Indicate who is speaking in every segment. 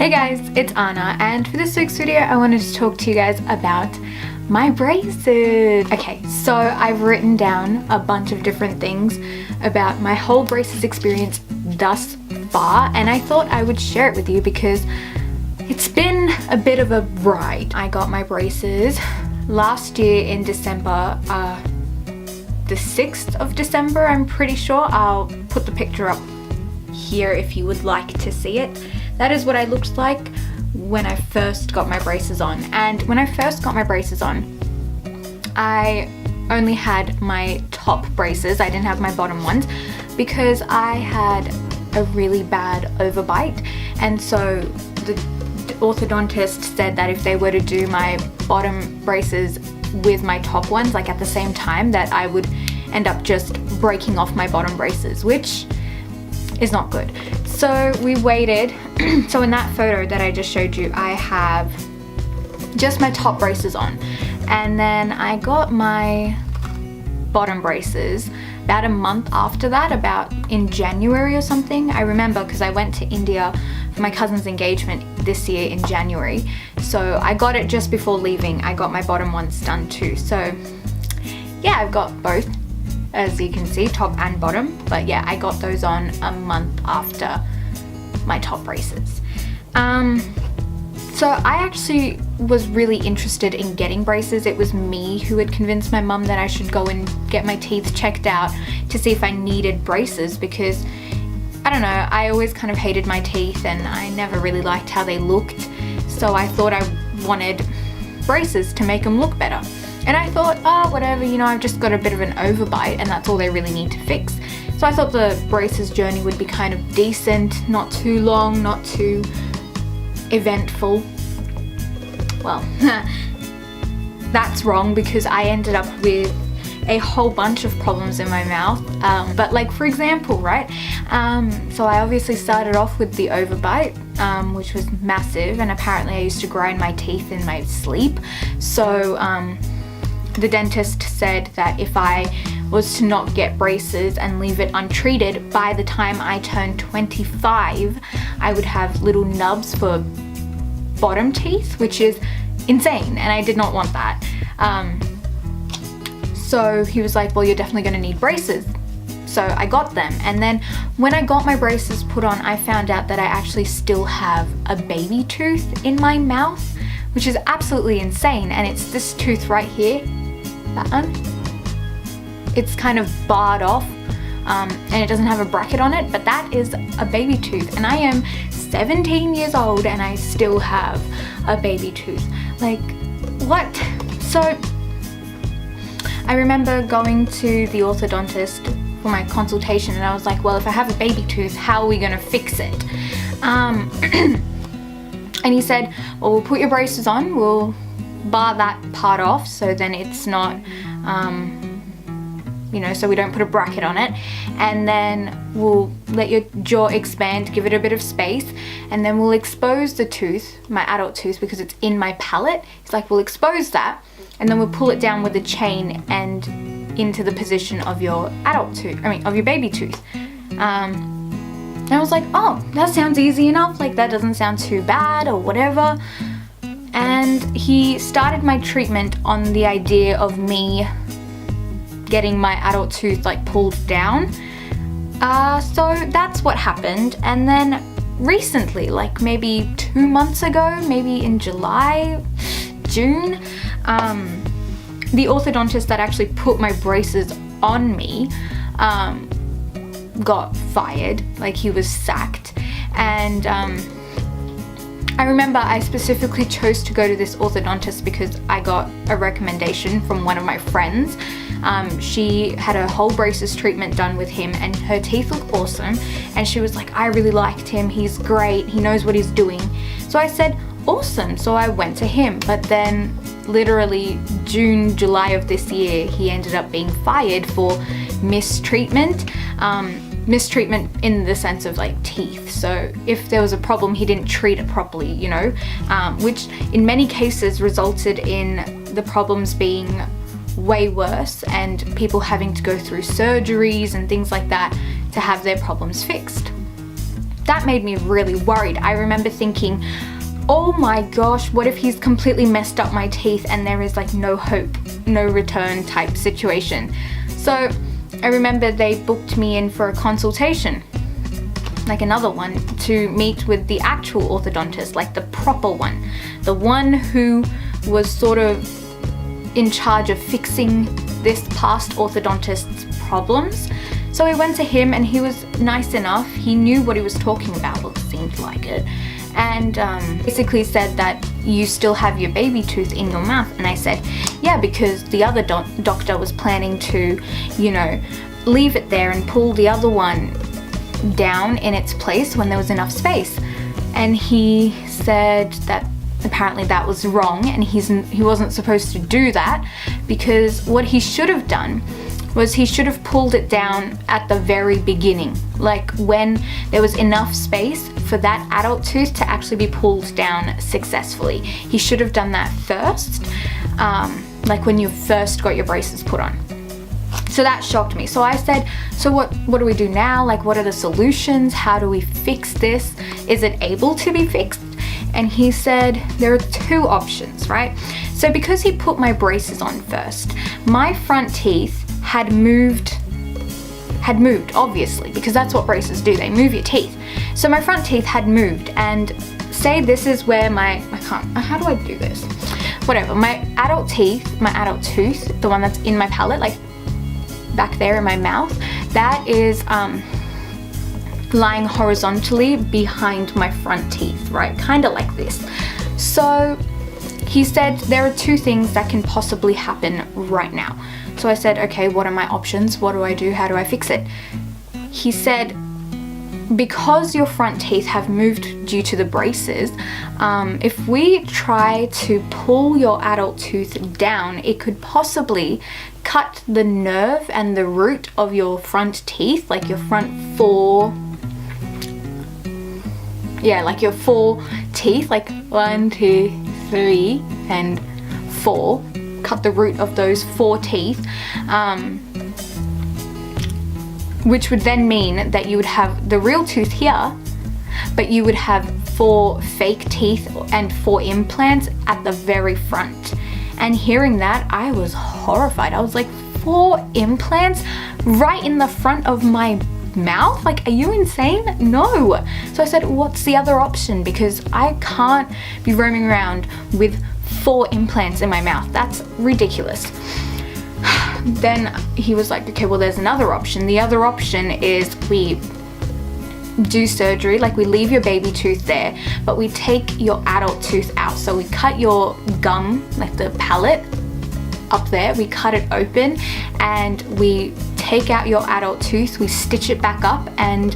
Speaker 1: Hey guys, it's Anna, and for this week's video I wanted to talk to you guys about my braces. Okay, so I've written down a bunch of different things about my whole braces experience thus far, and I thought I would share it with you because it's been a bit of a ride. I got my braces last year in December, the 6th of December, I'm pretty sure. I'll put the picture up here if you would like to see it. That is what I looked like when I first got my braces on. And when I first got my braces on, I only had my top braces. I didn't have my bottom ones because I had a really bad overbite. And so the orthodontist said that if they were to do my bottom braces with my top ones, like at the same time, that I would end up just breaking off my bottom braces, which is not good. So we waited. So in that photo that I just showed you, I have just my top braces on, and then I got my bottom braces about a month after that, about in January or something. I remember because I went to India for my cousin's engagement this year in January, so I got it just before leaving. I got my bottom ones done too. So yeah, I've got both, as you can see, top and bottom. But yeah, I got those on a month after my top braces. So I actually was really interested in getting braces. It was me who had convinced my mum that I should go and get my teeth checked out to see if I needed braces, because I don't know, I always kind of hated my teeth and I never really liked how they looked. So I thought I wanted braces to make them look better. And I thought, oh, whatever, you know, I've just got a bit of an overbite and that's all they really need to fix. So I thought the braces journey would be kind of decent, not too long, not too eventful. Well, that's wrong, because I ended up with a whole bunch of problems in my mouth. But like, for example, right? So I obviously started off with the overbite, which was massive, and apparently I used to grind my teeth in my sleep. So the dentist said that if I was to not get braces and leave it untreated, by the time I turned 25, I would have little nubs for bottom teeth, which is insane, and I did not want that. So he was like, well, you're definitely going to need braces. So I got them, and then when I got my braces put on, I found out that I actually still have a baby tooth in my mouth, which is absolutely insane. And it's this tooth right here, that one. It's kind of barred off, and it doesn't have a bracket on it, but that is a baby tooth, and I am 17 years old and I still have a baby tooth. Like, what? So I remember going to the orthodontist for my consultation, and I was like, well, if I have a baby tooth, how are we gonna fix it? And he said, well, we'll put your braces on, we'll bar that part off so then it's not, you know, so we don't put a bracket on it, and then we'll let your jaw expand, give it a bit of space, and then we'll expose the tooth, my adult tooth, because it's in my palate. It's like, we'll expose that, and then we'll pull it down with a chain and into the position of your adult tooth, of your baby tooth. And I was like, oh, that sounds easy enough, like that doesn't sound too bad or whatever. And he started my treatment on the idea of me getting my adult tooth like pulled down. So that's what happened. And then recently, like maybe 2 months ago, maybe in July, June, the orthodontist that actually put my braces on me got fired, like he was sacked. And I remember I specifically chose to go to this orthodontist because I got a recommendation from one of my friends. She had a whole braces treatment done with him and her teeth look awesome, and she was like, I really liked him, he's great, he knows what he's doing. So I said, awesome, so I went to him. But then literally June, July of this year, he ended up being fired for mistreatment. Mistreatment in the sense of like teeth. So if there was a problem, he didn't treat it properly, you know, which in many cases resulted in the problems being way worse and people having to go through surgeries and things like that to have their problems fixed. that made me really worried. I remember thinking, oh my gosh, what if he's completely messed up my teeth and there is like no hope, no return type situation. So I remember they booked me in for a consultation, like another one, to meet with the actual orthodontist, like the proper one, the one who was sort of in charge of fixing this past orthodontist's problems. So we went to him and he was nice enough. He knew what he was talking about, well, it seemed like it. And basically said that you still have your baby tooth in your mouth. And I said, yeah, because the other doctor was planning to, you know, leave it there and pull the other one down in its place when there was enough space. And he said that apparently that was wrong and he wasn't supposed to do that, because what he should have done was he should have pulled it down at the very beginning, like when there was enough space for that adult tooth to actually be pulled down successfully. He should have done that first, like when you first got your braces put on. So that shocked me. So I said, so what do we do now? Like, what are the solutions? How do we fix this? Is it able to be fixed? And he said there are two options, right? So because he put my braces on first, my front teeth had moved obviously, because that's what braces do, they move your teeth. So my front teeth had moved, and say this is where how do I do this? Whatever, my adult tooth, the one that's in my palate, like back there in my mouth, that is lying horizontally behind my front teeth, right? Kind of like this. So he said there are two things that can possibly happen right now. So I said, okay, what are my options? What do I do? How do I fix it? He said, because your front teeth have moved due to the braces, if we try to pull your adult tooth down, it could possibly cut the nerve and the root of your front teeth, like your front four, like your four teeth, like 1, 2, 3, and 4. Cut the root of those 4 teeth, which would then mean that you would have the real tooth here, but you would have 4 fake teeth and 4 implants at the very front. And hearing that, I was horrified. I was like, 4 implants right in the front of my mouth? Like, are you insane? No. So I said, what's the other option? Because I can't be roaming around with 4 implants in my mouth. That's ridiculous. Then he was like, okay, well, there's another option. The other option is we do surgery, like we leave your baby tooth there, but we take your adult tooth out. So we cut your gum, like the palate up there, we cut it open and we take out your adult tooth, we stitch it back up, and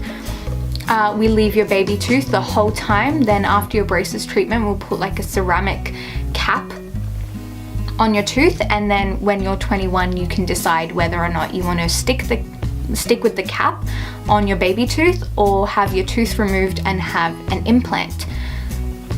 Speaker 1: we leave your baby tooth the whole time. Then after your braces treatment, we'll put like a ceramic cap on your tooth, and then when you're 21 you can decide whether or not you want to stick with the cap on your baby tooth or have your tooth removed and have an implant.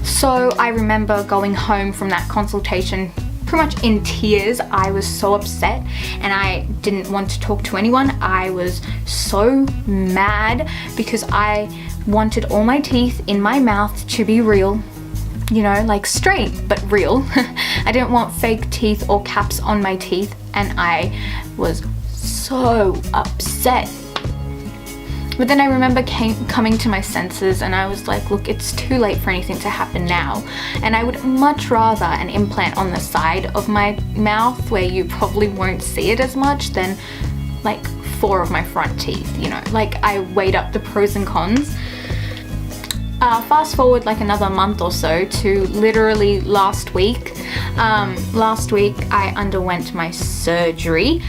Speaker 1: So I remember going home from that consultation pretty much in tears. I was so upset and I didn't want to talk to anyone. I was so mad because I wanted all my teeth in my mouth to be real, you know, like straight but real. I didn't want fake teeth or caps on my teeth, and I was so upset. But then I remember coming to my senses and I was like, look, it's too late for anything to happen now. And I would much rather an implant on the side of my mouth where you probably won't see it as much than like 4 of my front teeth, you know. Like, I weighed up the pros and cons. Fast forward like another month or so to literally last week. Last week I underwent my surgery.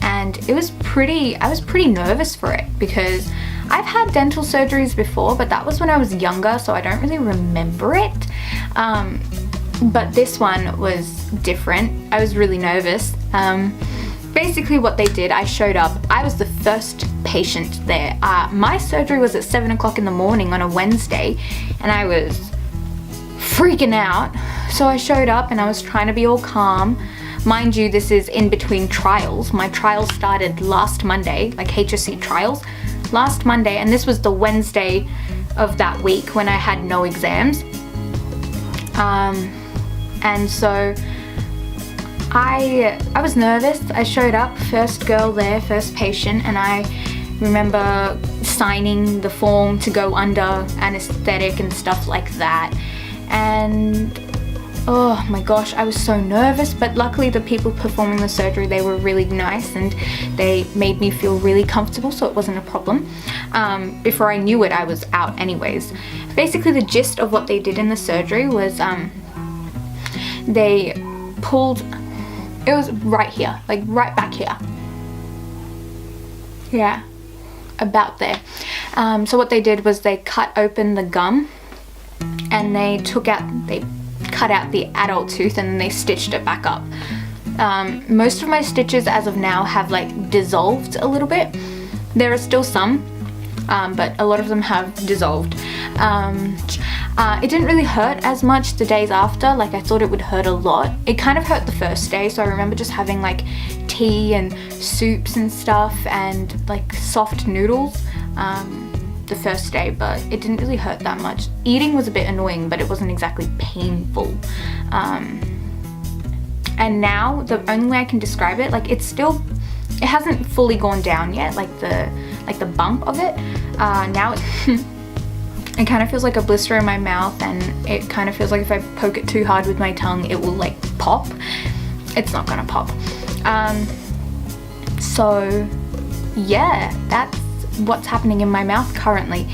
Speaker 1: And I was pretty nervous for it because I've had dental surgeries before, but that was when I was younger, so I don't really remember it. But this one was different. I was really nervous. Basically what they did, I showed up. I was the first patient there. My surgery was at 7 o'clock in the morning on a Wednesday, and I was freaking out. So I showed up and I was trying to be all calm. Mind you, this is in between trials. My trials started last Monday, like HSC trials. last Monday, and this was the Wednesday of that week when I had no exams. And so I was nervous. I showed up, first girl there, first patient, and I remember signing the form to go under anesthetic and stuff like that. And oh my gosh, I was so nervous, but luckily the people performing the surgery, they were really nice and they made me feel really comfortable, so it wasn't a problem. Before I knew it, I was out anyways. Basically the gist of what they did in the surgery was they pulled, it was right here, like right back here. Yeah, about there. So what they did was they cut open the gum and they cut out the adult tooth and then they stitched it back up. Most of my stitches as of now have like dissolved a little bit. There are still some, but a lot of them have dissolved. It didn't really hurt as much the days after, like I thought it would hurt a lot. It kind of hurt the first day, so I remember just having like tea and soups and stuff and like soft noodles the first day, but it didn't really hurt that much. Eating was a bit annoying, but it wasn't exactly painful. And now the only way I can describe it, like it hasn't fully gone down yet, like the bump of it. Now it kind of feels like a blister in my mouth, and it kind of feels like if I poke it too hard with my tongue, it will like pop. It's not gonna pop. So yeah, that's what's happening in my mouth currently.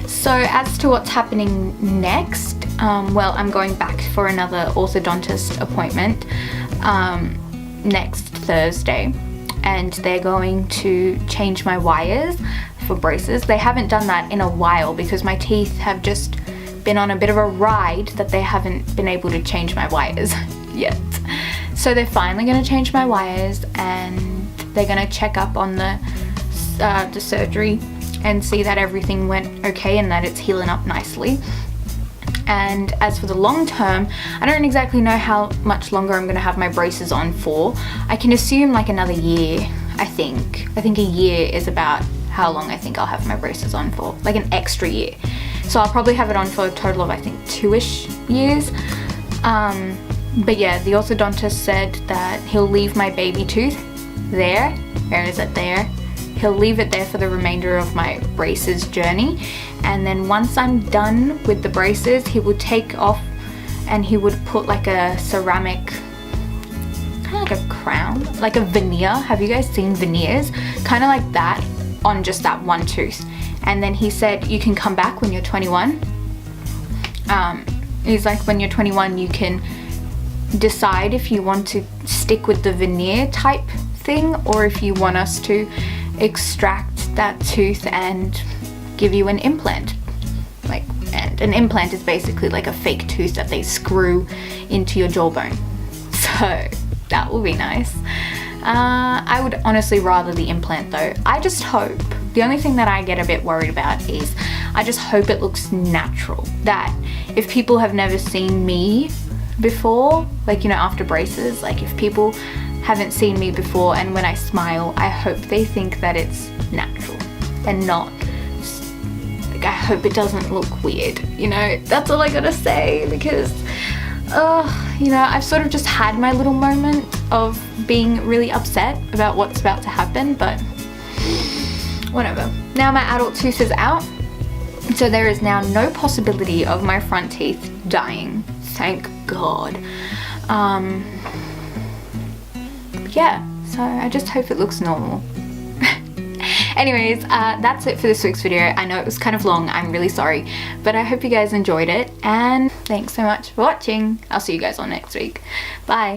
Speaker 1: So as to what's happening next, well, I'm going back for another orthodontist appointment next Thursday, and they're going to change my wires for braces. They haven't done that in a while because my teeth have just been on a bit of a ride that they haven't been able to change my wires yet. So they're finally going to change my wires, and they're going to check up on the surgery and see that everything went okay and that it's healing up nicely. And as for the long term, I don't exactly know how much longer I'm going to have my braces on for. I can assume like another year, I think. I think a year is about how long I think I'll have my braces on for, like an extra year. So I'll probably have it on for a total of I think 2-ish years. But yeah, the orthodontist said that he'll leave my baby tooth there. Where is it? There. He'll leave it there for the remainder of my braces journey, and then once I'm done with the braces, he would take off and he would put like a ceramic, kind of like a crown, like a veneer. Have you guys seen veneers? Kind of like that on just that one tooth. And then he said you can come back when you're 21. He's like, when you're 21 you can decide if you want to stick with the veneer type thing or if you want us to extract that tooth and give you an implant. Like, and an implant is basically like a fake tooth that they screw into your jawbone. So that will be nice. I would honestly rather the implant though. I just hope, the only thing that I get a bit worried about is I just hope it looks natural. That if people have never seen me before, like, you know, after braces, like if people haven't seen me before and when I smile, I hope they think that it's natural and not, like, I hope it doesn't look weird, you know. That's all I gotta say, because you know, I've sort of just had my little moment of being really upset about what's about to happen, but whatever. Now my adult tooth is out, so there is now no possibility of my front teeth dying, thank God. Yeah, so I just hope it looks normal. Anyways, that's it for this week's video. I know it was kind of long, I'm really sorry, but I hope you guys enjoyed it, and thanks so much for watching. I'll see you guys all next week. Bye.